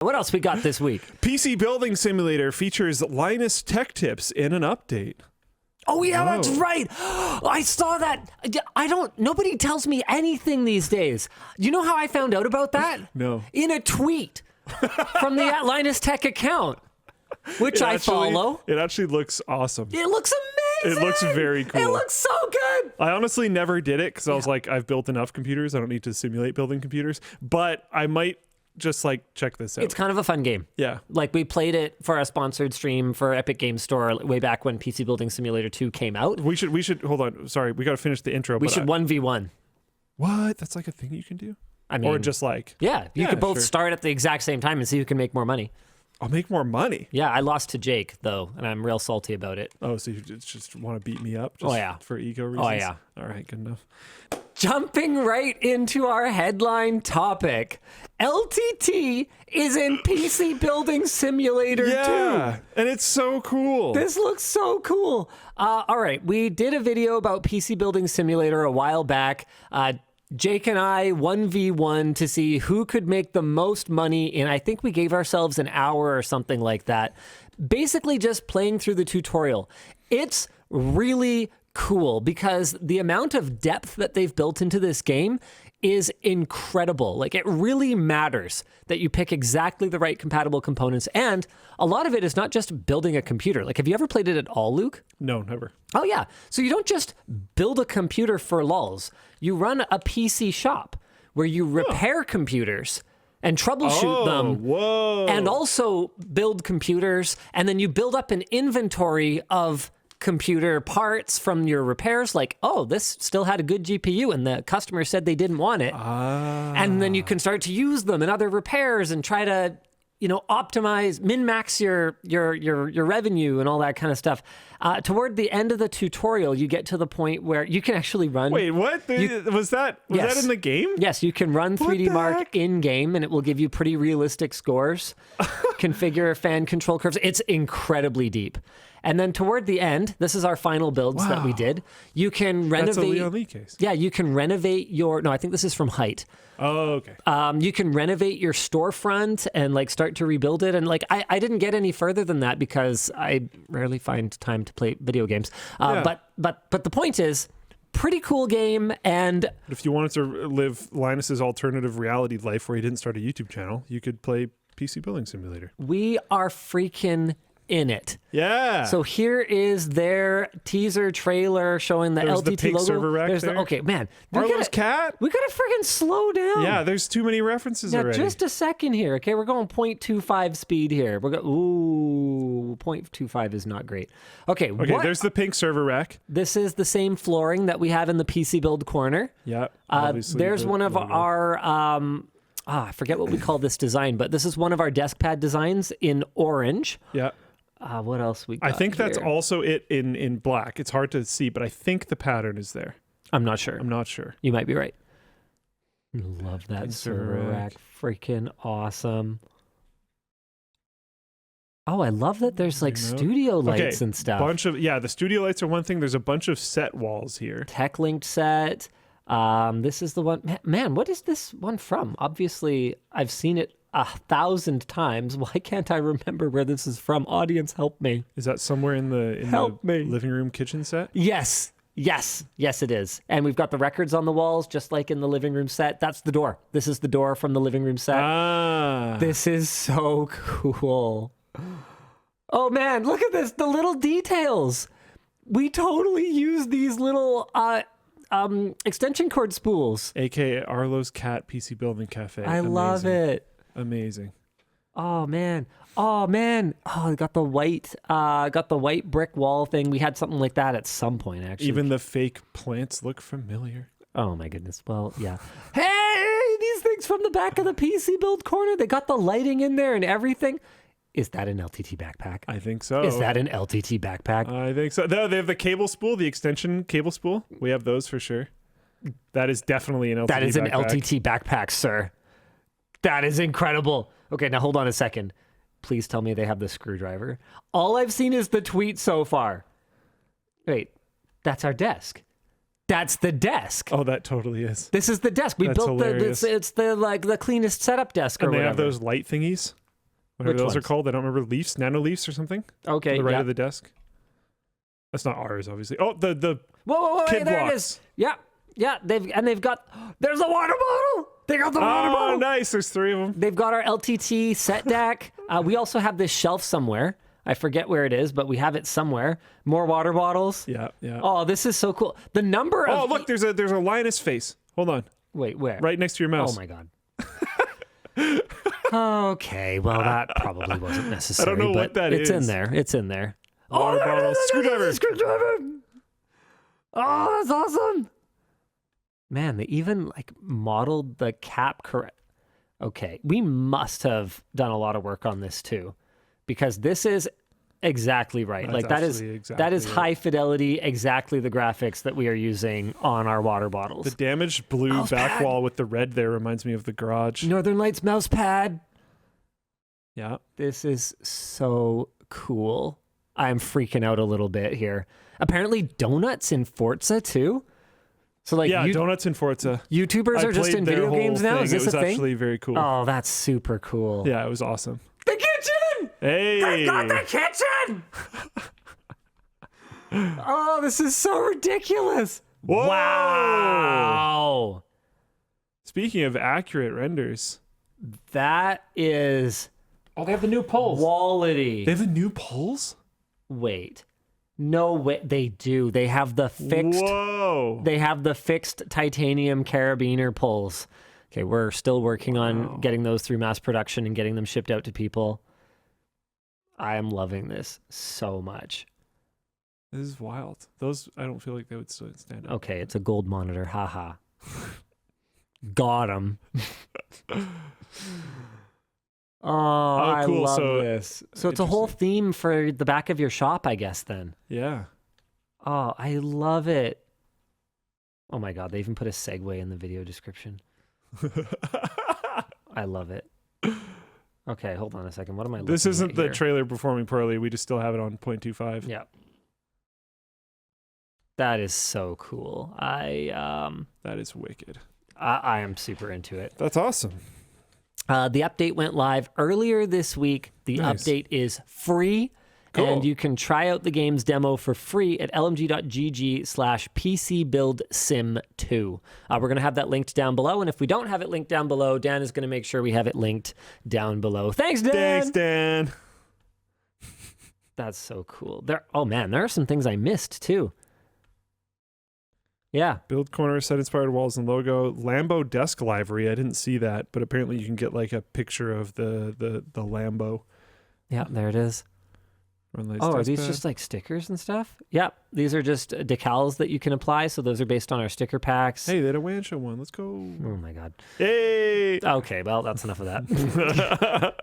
What else we got this week? PC Building Simulator features Linus tech tips in an update. Oh, yeah, that's right. I saw that. Nobody tells me anything these days. You know how I found out about that? No. In a tweet from the Linus Tech account, which I follow. It actually looks awesome. It looks amazing. It looks very cool. It looks so good. I honestly never did it because I was like, I've built enough computers. I don't need to simulate building computers. But I might just like check this out. It's kind of a fun game. Yeah. Like we played it for a sponsored stream for Epic Games Store way back when PC Building Simulator 2 came out. We should hold on. Sorry, we got to finish the intro. We should 1v1. What? That's like a thing you can do? I mean, or just like... Yeah, you could both sure. start at the exact same time and see who can make more money. I'll make more money. Yeah, I lost to Jake, though, and I'm real salty about it. Oh, so you just want to beat me up? Just for ego reasons? Oh, yeah. All right, good enough. Jumping right into our headline topic, LTT is in PC Building Simulator 2. Yeah, and it's so cool. This looks so cool. All right, we did a video about PC Building Simulator a while back. Jake and I 1v1 to see who could make the most money, and I think we gave ourselves an hour or something like that. Basically just playing through the tutorial. It's really cool because the amount of depth that they've built into this game is incredible. Like, it really matters that you pick exactly the right compatible components, and a lot of it is not just building a computer. Like, have you ever played it at all, Luke? No, never. Oh, yeah. So you don't just build a computer for lulz. You run a PC shop where you repair computers and troubleshoot them. Whoa. And also build computers, and then you build up an inventory of computer parts from your repairs, like, oh, this still had a good GPU and the customer said they didn't want it. And then you can start to use them in other repairs and try to, optimize, min-max your revenue and all that kind of stuff. Toward the end of the tutorial, you get to the point where you can actually run. Wait, what? Was that in the game? Yes, you can run 3D Mark in-game, and it will give you pretty realistic scores. Configure fan control curves. It's incredibly deep. And then toward the end, this is our final builds that we did. You can renovate. That's a Leon Lee case. Yeah, you can renovate your. No, I think this is from Height. Oh, okay. You can renovate your storefront and like start to rebuild it. And like, I didn't get any further than that because I rarely find time to play video games. But the point is, pretty cool game. And if you wanted to live Linus's alternative reality life where he didn't start a YouTube channel, you could play PC Building Simulator. We are freaking in it. Yeah. So here is their teaser trailer showing the LTT the pink logo. server rack there. Okay, man. Marlo's cat? We gotta freaking slow down. Yeah, there's too many references now, already. Just a second here. Okay, we're going 0.25 speed here. Ooh, 0.25 is not great. Okay, there's the pink server rack. This is the same flooring that we have in the PC build corner. Yeah. There's one of our I forget what we call this design, but this is one of our desk pad designs in orange. Yeah. What else we got I think that's here? also it in black. It's hard to see, but I think the pattern is there. I'm not sure. You might be right. Love that server rack. Freaking awesome. Oh, I love that there's like studio lights and stuff. The studio lights are one thing. There's a bunch of set walls here. Tech linked set. This is the one. Man, what is this one from? Obviously, I've seen it 1,000 times. Why can't I remember where this is from? Audience, help me. Is that somewhere in the living room kitchen set? Yes, it is. And we've got the records on the walls, just like in the living room set. That's the door. This is the door from the living room set. This is so cool. Oh man, look at this. The little details. We totally use these little extension cord spools. AKA Arlo's Cat PC Building Cafe. I love it. Amazing. Oh man. Oh, I got the white brick wall thing. We had something like that at some point, actually. Even the fake plants look familiar. Oh my goodness. Well, yeah. Hey, these things from the back of the PC build corner, they got the lighting in there and everything. Is that an LTT backpack? I think so. Is that an LTT backpack? I think so. No, they have the cable spool, the extension cable spool. We have those for sure. That is definitely an LTT backpack. That is an LTT backpack, sir. That is incredible. Okay, now hold on a second. Please tell me they have the screwdriver. All I've seen is the tweet so far. Wait, that's our desk. That's the desk. Oh, that totally is. This is the desk. We built hilarious. It's the cleanest setup desk or whatever. And they have those light thingies? Whatever Which those are ones? called. I don't remember. Leafs, nano leafs or something. Okay. To the right yeah. of the desk. That's not ours, obviously. Oh, the Whoa, kid there blocks. it is. Yeah. Yeah, they've got there's a water bottle. They got the water Oh, bottle. nice. There's 3 of them. They've got our LTT set deck. We also have this shelf somewhere. I forget where it is, but we have it somewhere. More water bottles. Yeah, yeah. Oh, this is so cool. The number of Oh, look, there's a Linus face. Hold on. Wait, where? Right next to your mouse. Oh my god. Okay, well that probably wasn't necessary. know but what that it's in is. there. It's in there. Water there it bottle, is, screwdriver. Screwdriver. Oh, that's awesome. Man, they even like modeled the cap correct. Okay, we must have done a lot of work on this too, because this is exactly right. That's like that is actually exactly that is right. high fidelity, exactly the graphics that we are using on our water bottles. The damaged blue Mouse back pad. wall with the red there reminds me of the garage. Northern Lights mouse pad. Yeah. This is so cool. I'm freaking out a little bit here. Apparently, donuts in Forza too. So like, Yeah, donuts in Forza. YouTubers I are just played in their video whole games now. thing. Is It this was a thing? actually very cool. Oh, that's super cool. Yeah, it was awesome. The kitchen. Hey. They got the kitchen. Oh, this is so ridiculous. Whoa. Wow. Speaking of accurate renders. That is Oh, they have the new poles. quality. They have the new poles? Wait. No way. They do. They have the fixed. Whoa. They have the fixed titanium carabiner pulls. Okay, we're still working on getting those through mass production and getting them shipped out to people. I am loving this so much. This is wild. Those, I don't feel like they would still stand up. Okay, it's a gold monitor. Haha. Got him. Oh, I cool. love So, this. So it's a whole theme for the back of your shop, I guess, then. Yeah. Oh, I love it. Oh my God, they even put a segue in the video description. I love it. Okay, hold on a second. What am I This looking isn't at the here? trailer performing poorly. We just still have it on 0.25. Yeah. That is so cool. That is wicked. I am super into it. That's awesome. The update went live earlier this week. The Nice. update is free. Cool. And you can try out the game's demo for free at lmg.gg/PCBuildSim2. We're going to have that linked down below. And if we don't have it linked down below, Dan is going to make sure we have it linked down below. Thanks, Dan. Thanks, Dan. That's so cool. Oh, man, there are some things I missed, too. Yeah. Build corner, set inspired walls and logo. Lambo desk livery. I didn't see that, but apparently you can get like a picture of the Lambo. Yeah, there it is. Run lights, Oh, are desk these pad. just like stickers and stuff? Yep. These are just decals that you can apply. So those are based on our sticker packs. Hey, they had a WAN show one. Let's go. Oh, my God. Hey. Okay, well, that's enough of that.